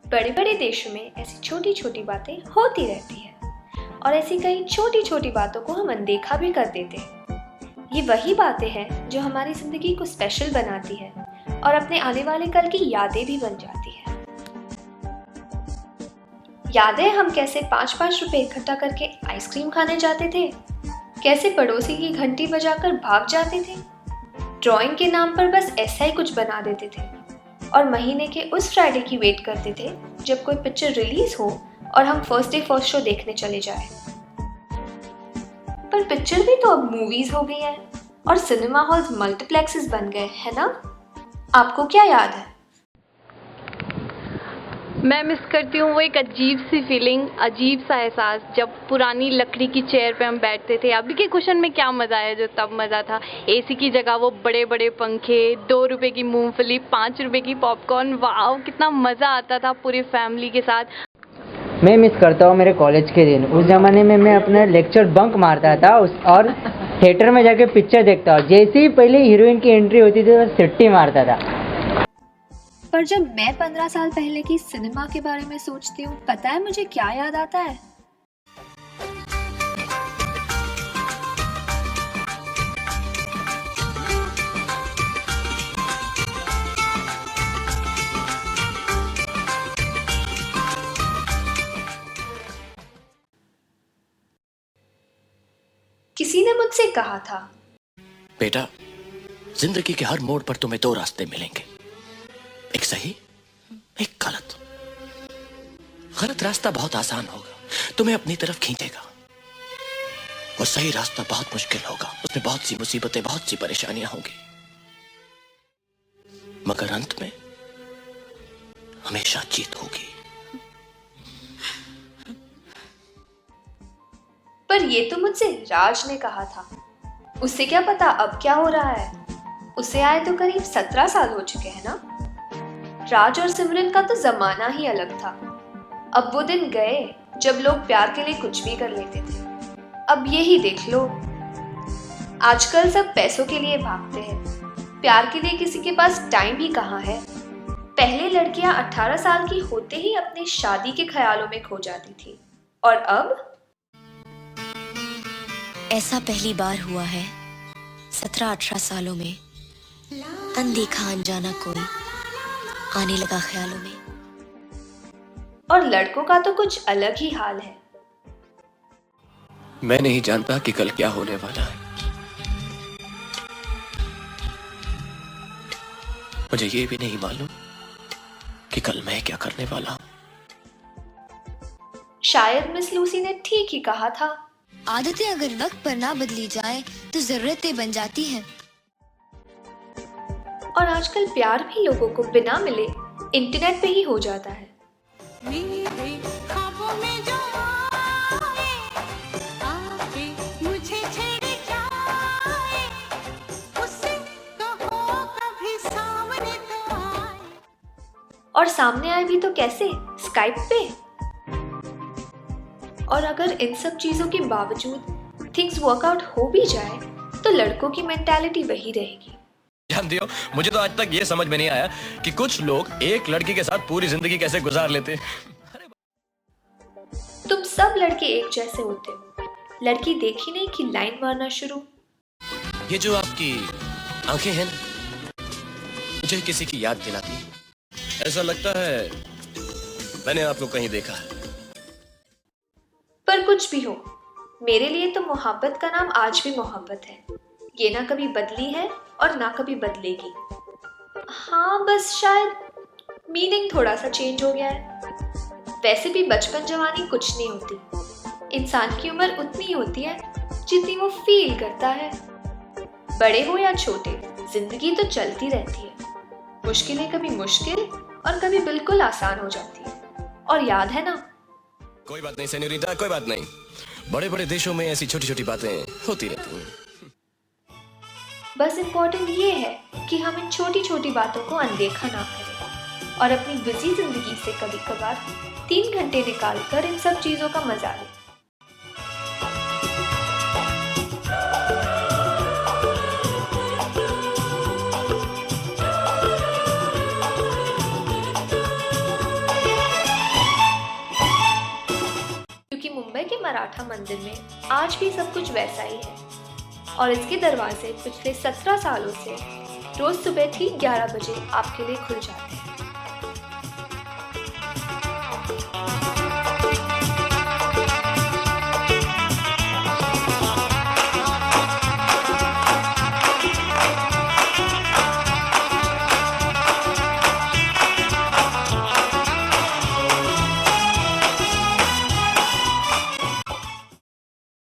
बड़े बड़े देशों में ऐसी छोटी छोटी बातें होती रहती हैं और ऐसी कई छोटी छोटी बातों को हम अनदेखा भी कर देते हैं। ये वही बातें हैं जो हमारी जिंदगी को स्पेशल बनाती है और अपने आने वाले कल की यादें भी बन जाती है। याद है हम कैसे 5-5 रुपए इकट्ठा करके आइसक्रीम खाने जाते थे, कैसे पड़ोसी की घंटी बजाकर भाग जाते थे, ड्राइंग के नाम पर बस ऐसा ही कुछ बना देते थे और महीने के उस फ्राइडे की वेट करते थे जब कोई पिक्चर रिलीज हो और हम फर्स्ट डे फर्स्ट शो देखने चले जाए। पर पिक्चर भी तो अब मूवीज हो गई है और सिनेमा हॉल्स मल्टीप्लेक्सेस बन गए हैं ना। आपको क्या याद है? मैं मिस करती हूँ वो एक अजीब सी फीलिंग, अजीब सा एहसास जब पुरानी लकड़ी की चेयर पे हम बैठते थे। अभी के कुशन में क्या मज़ा है जो तब मज़ा था। एसी की जगह वो बड़े बड़े पंखे, 2 रुपए की मूंगफली, 5 रुपए की पॉपकॉर्न, वाह कितना मज़ा आता था पूरी फैमिली के साथ। मैं मिस करता हूँ मेरे कॉलेज के दिन। उस ज़माने में मैं अपना लेक्चर बंक मारता था और थिएटर में जाके पिक्चर देखता हूँ। जैसे ही पहले हीरोइन की एंट्री होती थी तो सिट्टी मारता था। पर जब मैं 15 साल पहले की सिनेमा के बारे में सोचती हूँ, पता है मुझे क्या याद आता है? किसी ने मुझसे कहा था, बेटा, जिंदगी के हर मोड़ पर तुम्हें 2 रास्ते मिलेंगे, एक सही, एक गलत। गलत रास्ता बहुत आसान होगा, तुम्हें अपनी तरफ खींचेगा। और सही रास्ता बहुत मुश्किल होगा, उसमें बहुत सी मुसीबतें, बहुत सी परेशानियां होंगी, मगर अंत में हमेशा जीत होगी। पर ये तो मुझसे राज ने कहा था। उससे क्या पता अब क्या हो रहा है। उसे आए तो करीब 17 साल हो चुके हैं ना। राज और सिमरन का तो जमाना ही अलग था। अब वो दिन गए जब लोग प्यार के लिए कुछ भी कर लेते थे। अब यही देख लो, आजकल सब पैसों के लिए भागते हैं। प्यार के लिए किसी के पास टाइम ही कहाँ है। पहले लड़कियां 18 साल की होते ही अपने शादी के ख्यालों में खो जाती थी और अब ऐसा पहली बार हुआ है 17-18 सालों में। अनदेखा अनजाना कोई आने लगा ख्यालों में। और लड़कों का तो कुछ अलग ही हाल है। मैं नहीं जानता कि कल क्या होने वाला है। मुझे ये भी नहीं मालूम कि कल मैं क्या करने वाला हूं। शायद मिस लूसी ने ठीक ही कहा था, आदतें अगर वक्त पर ना बदली जाए तो जरूरतें बन जाती हैं। और आजकल प्यार भी लोगों को बिना मिले इंटरनेट पे ही हो जाता है। मुझे छेड़े जाए, उससे कहो कभी सामने तो आए। और सामने आए भी तो कैसे? स्काइप पे। और अगर इन सब चीजों के बावजूद थिंग्स वर्कआउट हो भी जाए तो लड़कों की मेंटालिटी वही रहेगी। जानती हो, मुझे तो आज तक ये समझ में नहीं आया कि कुछ लोग एक लड़की के साथ पूरी जिंदगी कैसे गुजार लेते। तुम सब लड़के एक जैसे होते हो। लड़की देखी नहीं कि लाइन मारना शुरू। ये जो आपकी आंखें हैं ना, मुझे किसी की याद दिलाती। ऐसा लगता है मैंने आपको कहीं देखा है। पर कुछ भी हो, मेरे लिए तो मोहब्बत का नाम आज भी मोहब्बत है। ये ना कभी बदली है और ना कभी बदलेगी। हाँ, बस शायद मीनिंग थोड़ा सा चेंज हो गया है। वैसे भी बचपन जवानी कुछ नहीं होती। इंसान की उम्र उतनी ही होती है जितनी वो फील करता है। बड़े हो या छोटे, जिंदगी तो चलती रहती है। मुश्किलें कभी मुश्किल और कभी बिल्कुल आसान हो जाती है। और याद है ना, कोई बात नहीं सेन्योरिटा, कोई बात नहीं। बड़े बड़े देशों में ऐसी छोटी छोटी बातें होती रहती हैं। बस इम्पोर्टेंट ये है कि हम इन छोटी छोटी बातों को अनदेखा ना करें और अपनी बिजी जिंदगी से कभी कभार 3 घंटे निकाल कर इन सब चीजों का मजा लें। मंदिर में आज भी सब कुछ वैसा ही है और इसके दरवाजे पिछले 17 सालों से रोज सुबह ठीक 11 बजे आपके लिए खुल जाते हैं।